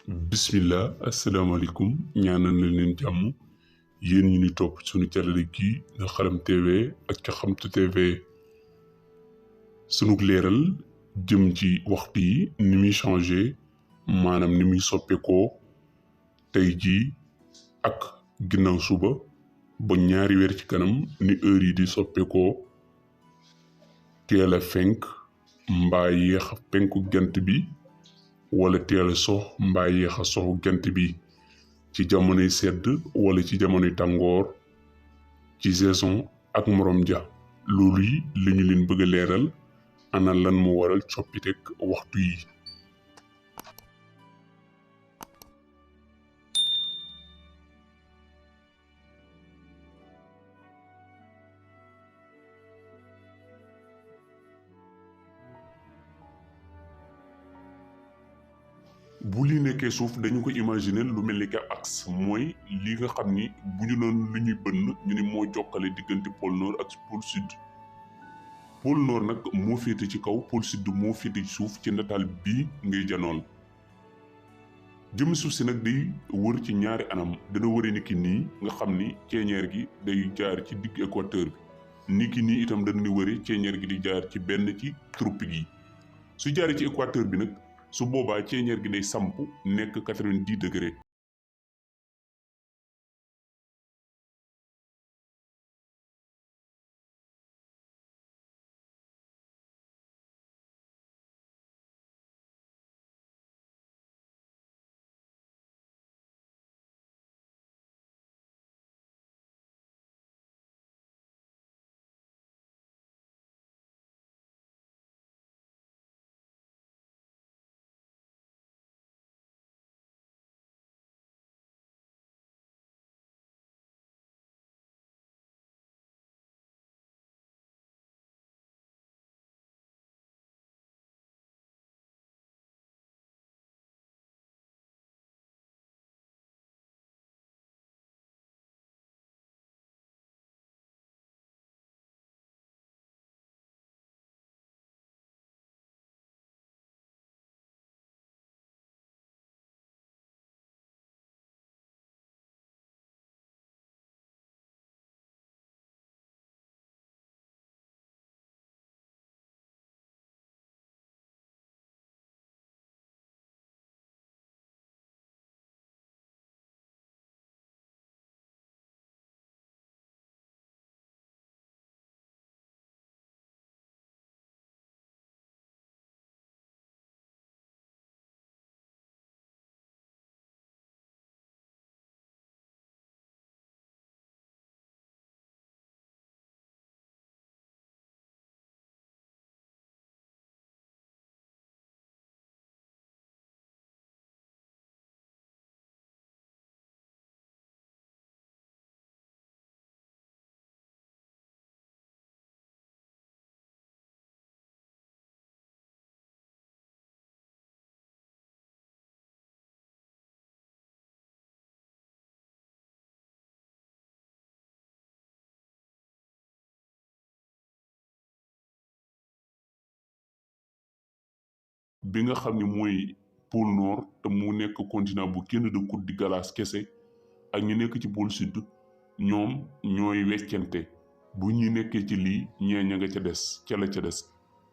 bismillah asalaamaaleykum ñaanal na leen jàmm yéen ñu ni topp suñu calale gii nga Xalam TV ak ca Xamtu TV sunu leeral jëm ci waxtu yi ni muy changé maanaam ni muy soppeekoo tey jii ak ginnaaw suba ba ñaari weer ci kanam ni heure yi di soppeekoo teel a fenk mbaa yéex a penku jant bi wala teel a sox mbaa yéex a soxu jant bi ci jamonoy sedd wala ci jamonoy tàngoor ci saison ak morom ja loolu yi li ñu leen bëgg a leeral ana lan moo waral coppiteg waxtu yi. bu li nekkee suuf dañu ko imaginer lu mel ni que axe mooy li nga xam ni bu ñu doon lu ñuy bënn ñu ni moo jokkale diggante pôle nord ak pôle sud. pôle nord nag moo féete ci kaw pôle sud moo féete ci suuf ci nataal bii ngay janoon. jëm suuf si nag day wër ci ñaari anam dana wëre ni ki nii nga xam ni ceeñeer gi day jaar ci digg équateur bi ni ki nii itam dana ni wëre ceeñeer gi di jaar ci benn ci tropique yi su jaaree ci équateur bi nag su boobaa ceeñeer gi day samp nekk 90 degré. bi nga xam ne mooy pôle nord te mu nekk continent bu kenn dëkkut di galaas kese ak ñu nekk ci pôle sud ñoom ñooy weccante bu ñuy nekkee ci lii ñee ña nga ca des ca la ca des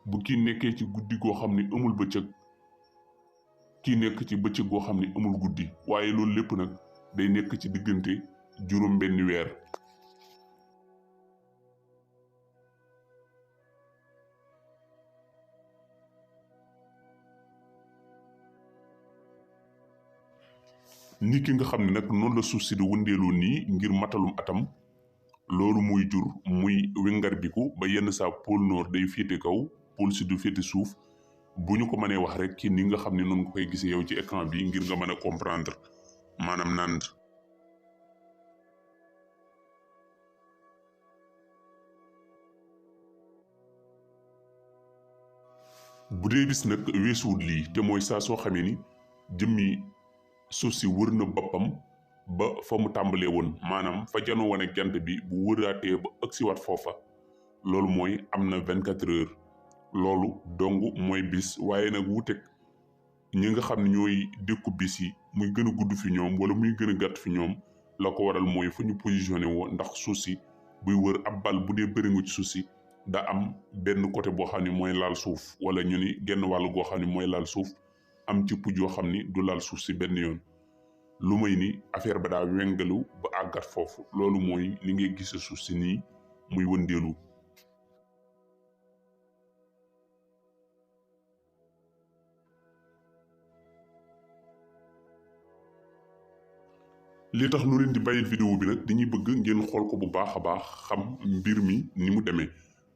bu kii nekkee ci guddi goo xam ne amul bëccëg kii nekk ci bëccëg goo xam ne amul guddi waaye loolu lépp nag day nekk ci diggante juróom benni weer. ni ki nga xam ne nag noonu la suuf si di wëndeeloo nii ngir matalum atam loolu muy jur muy wengarbiku ba yenn saa pôle nord day féete kaw pôle sud féete suuf bu ñu ko mënee wax rek ci ni nga xam ne noonu nga koy gisee yow ci écran bi ngir nga mën a comprendre maanaam nand. bu dee bis nag weesuwut lii te mooy saa soo xamee ni jëmmi suuf si wër na boppam ba fa mu tàmbalee woon maanaam fa janoo woon ak jant bi bu wëraatee ba ëgsiwaat foofa loolu mooy am na 24 heures loolu dong mooy bis waaye nag wuuteeg ñi nga xam ne ñooy dékku bis yi muy gën a gudd fi ñoom wala muy gën a gàtt fi ñoom la ko waral mooy fu ñu positionné woo ndax suuf si buy wër ab bal bu dee bëri nga ci suuf si da am benn côté boo xam ne mooy laal suuf wala ñu ni genn wàll goo xam ne mooy laal suuf am ci puj yoo xam ni du laal suuf si benn yoon lu may ni affaire ba daa wengalu ba àggat foofu loolu mooy li ngay gis suuf si nii muy wëndeelu. li tax nu leen di bàyyil vidéo bi nag dañuy bëgg ngeen xool ko bu baax a baax xam mbir mi ni mu demee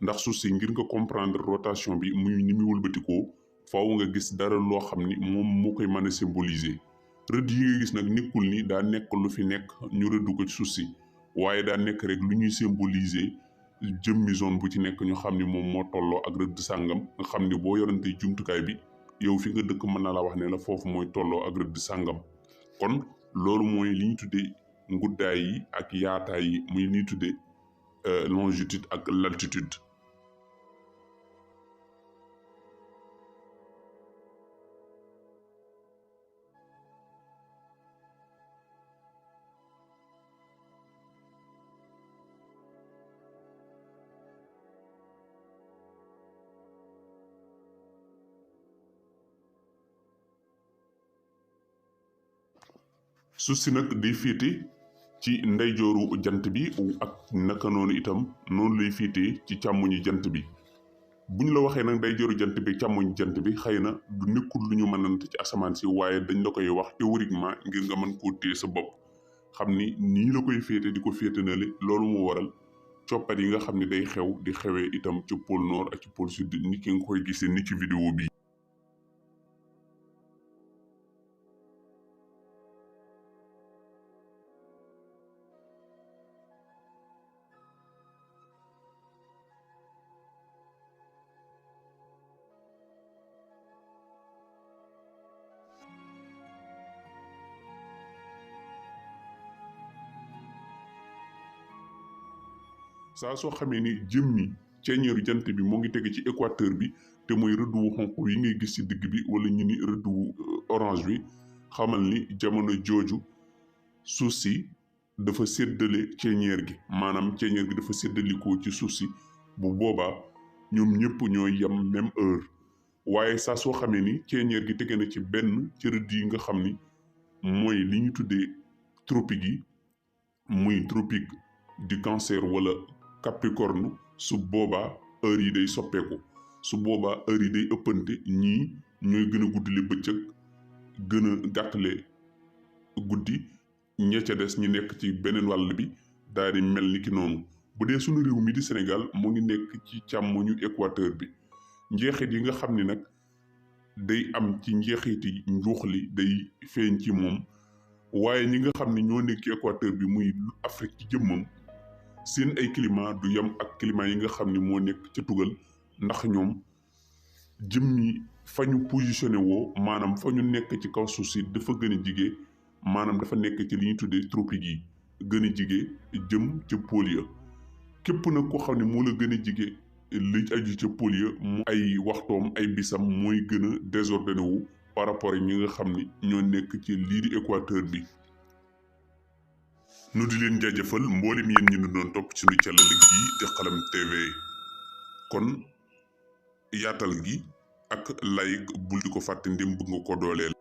ndax suuf si ngir nga comprendre rotation bi muy ni muy wëlbatikoo faaw nga gis dara loo xam ni moom moo koy mën a symboliser rëdd yi nga gis nag nekkul ni daa nekk lu fi nekk ñu rëdd ko ci suuf si waaye daa nekk rek lu ñuy symboliser jëmmi zone bu ci nekk ñu xam ni moom moo tolloo ak rëdd sàngam nga xam ni boo yorante jumtukaay bi yow fi nga dëkk mën na la wax ne la foofu mooy tolloo ak rëdd sàngam kon loolu mooy li ñu tuddee nguddaay yi ak yaataay yi muy li ñuy tuddee longitude ak latitude. suuf si nag day féete ci ndeyjooru jant bi ak naka noonu itam noonu lay féete ci càmmoñu jant bi bu ñu la waxee nag ndeyjooru jant bi càmmoñu jant bi xëy na du nekkul lu ñu mënante ci asamaan si waaye dañ la koy wax théoriquement ngir nga mën koo téye sa bopp xam ni nii la koy féete di ko féete nale loolu moo waral coppat yi nga xam ne day xew di xewee itam ci pôle nord ak ci pôle sud ni ki nga koy gisee ni ci vidéo bi. saa soo xamee ni jëmmi ceeñeeru jant bi moo ngi tege ci équateur bi te mooy rëdd wu xonq yi ngay gis ci digg bi wala ñu ni rëdd wu orange bi xamal ni jamono jooju suuf si dafa séddale ceeñeer gi maanaam ceeñeer gi dafa séddalikoo ci suuf si bu boobaa ñoom ñëpp ñooy yem même heure waaye saa soo xamee ni ceeñeer gi tege na ci benn ci rëdd yi nga xam ni mooy li ñu tuddee tropique yi muy tropique du cancer wala capricorne su boobaa heure yi day soppeeku su boobaa heure yi day ëppante ñii ñooy gën a guddile bëccëg gën a gàttale guddi ña ca des ñi nekk ci beneen wàll bi daal di mel ni ki noonu bu dee sunu réew mi di Sénégal mu ngi nekk ci càmmoñu équateur bi njeexit yi nga xam ni nag day am ci njeexiti njuux li day feeñ ci moom waaye ñi nga xam ne ñoo nekk ci équateur bi muy Afrique ci jëmmam seen ay climat du yem ak climat yi nga xam ni moo nekk ca tugal ndax ñoom jëmmi fa ñu positionné woo maanaam fa ñu nekk ci kaw suuf si dafa gën a jige maanaam dafa nekk ci li ñuy tuddee tropique yi gën a jige jëm ca pôle ya képp nag koo xam ne moo la gën a jige li aju ca pôle ya mu ay waxtoom ay bisam mooy gën a désordonné wu par rapport ak ñi nga xam ni ñoo nekk ci lii di équateur bi. nu di leen jaajëfal mboolem yéen ñu doon topp ci nu càllale gi di Xalam TV kon yaatal gi ak like bul di ko fàtte ndim bëgg nga ko dooleel.